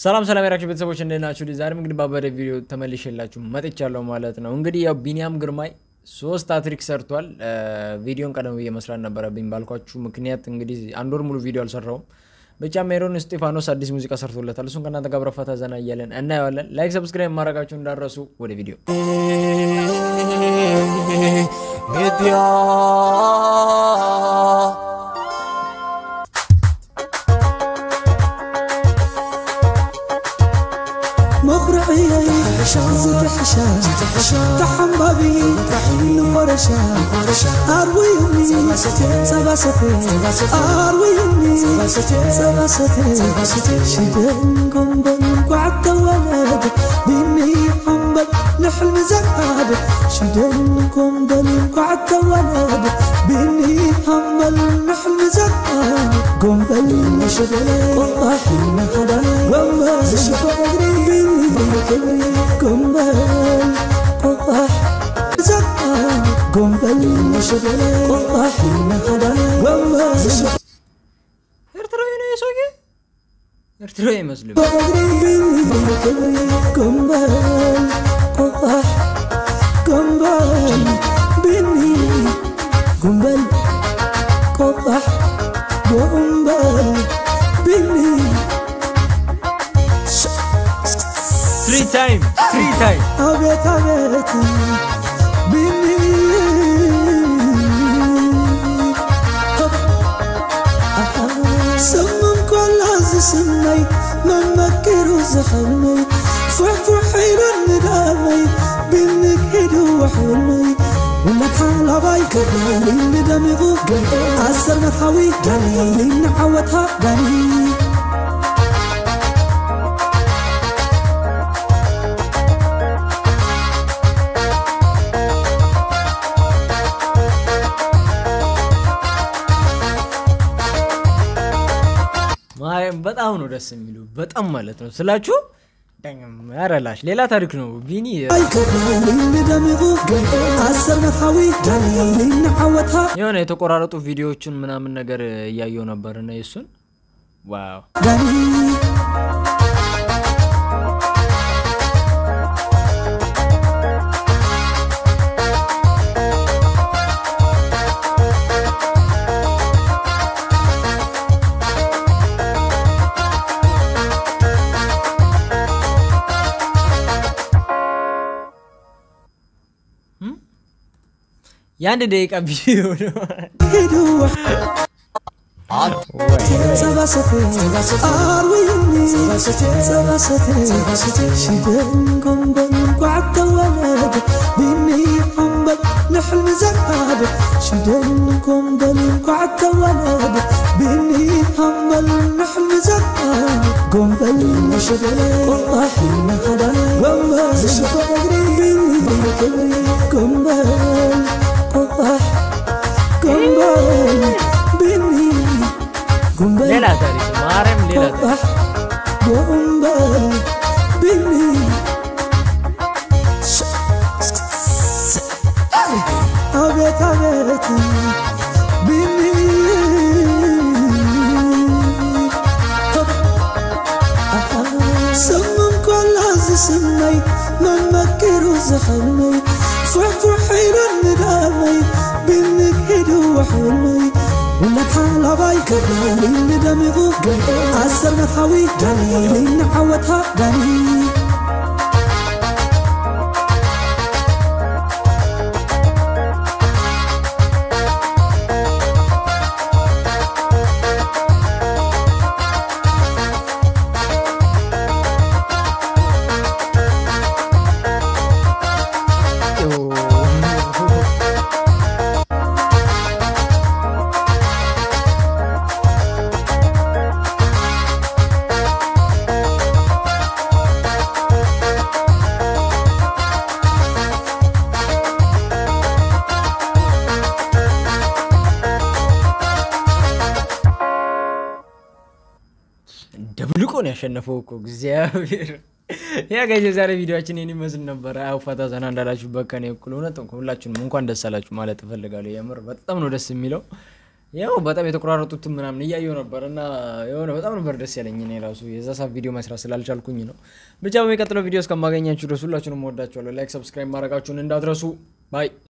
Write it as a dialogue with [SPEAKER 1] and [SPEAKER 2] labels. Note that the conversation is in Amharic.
[SPEAKER 1] ሰላም ያራችሁ ቤተሰቦች እንደናችሁ ዛሬም እንግዲህ ባበደ ቪዲዮ ተመልሼላችሁ መጥቻለሁ ማለት ነው። እንግዲህ ያው ቢኒያም ግርማይ 3 አትሪክ ሰርቷል። ቪዲዮን ቀደም ብዬ መስራት ነበረብኝ ባልኳችሁ ምክንያት እንግዲህ አንድ ወር ሙሉ ቪዲዮ አልሰራውም። ብቻ ሜሮን እስጢፋኖስ አዲስ ሙዚቃ ሰርቶለታል። እሱን ከናንተ ጋር ፈታ ዘና እያለን እናየዋለን። ላይክ ሰብስክራይብ ማድረጋችሁ እንዳትረሱ። ወደ ቪዲዮ ሚዲያ
[SPEAKER 2] تحشا تحمبابي نورشا أرويني سباستي أرويني سباستي شدنكم بنقعد ولد بني حنبل لحلم زاد شدنكم بنقعد ولد بني حنبل لحلم زاد قنبل مشدل والله هذا وما شفاقري قنبل قطح زقان قنبل مشدل قطح هذا وما شفاقري
[SPEAKER 1] ارتروي مسلم
[SPEAKER 2] قنبل قطح قنبل بني قنبل قطح قنبل بني
[SPEAKER 1] Three time
[SPEAKER 2] أبيت بني سمم كل سني ما مكر زحمي فوح حيل الندامي بنك هدو وحلمي ولك حال بايك اللي دمي غوف عسل مرحوي اللي نعوتها داني
[SPEAKER 1] በጣም ነው ደስ የሚለው በጣም ማለት ነው ስላችሁ ደንገም ያረላሽ ሌላ ታሪክ ነው ቢኒ የሆነ የተቆራረጡ ቪዲዮዎችን ምናምን ነገር ያያየው ነበርና እሱን ዋው ያንድ ደቂቃ ቪዲዮ ነው
[SPEAKER 2] لحلم زاد شدنكم بالقعد ولد بني حنبل لحلم زاد قنبل مشدل والله هذا وما شفاقري بني قنبل قطح قنبل بني قنبل
[SPEAKER 1] ሌላ ታሪክ ማረም ሌላ ታሪክ
[SPEAKER 2] قنبل بني أبيت بني سمم كل سني ما مكر زحمي فوح حيل الندامي بنك هدو وحلمي ولك حال بايك اللي دمي غوف عسل مرحوي اللي نعوتها داني
[SPEAKER 1] ደብልቆን ያሸነፈው እኮ እግዚአብሔር ያ ጋይስ ዛሬ ቪዲዮአችን እኔ መስል ነበር አውፋታ ዘና እንዳላችሁ በከኔ እኩል ሆነ ሁላችሁም እንኳን ደስ አላችሁ ማለት እፈልጋለሁ የምር በጣም ነው ደስ የሚለው ያው በጣም የተቆራረጡት ምናምን እያየሁ ነበርና የሆነ በጣም ነበር ደስ ያለኝ እኔ ራሱ የዛ ሰዓት ቪዲዮ መስራት ስላልቻልኩኝ ነው ብቻ በሚቀጥለው ቪዲዮ እስከማገኛችሁ ድረስ ሁላችሁንም ወዳችኋለሁ ላይክ ሰብስክራይብ ማድረጋችሁን እንዳትረሱ ባይ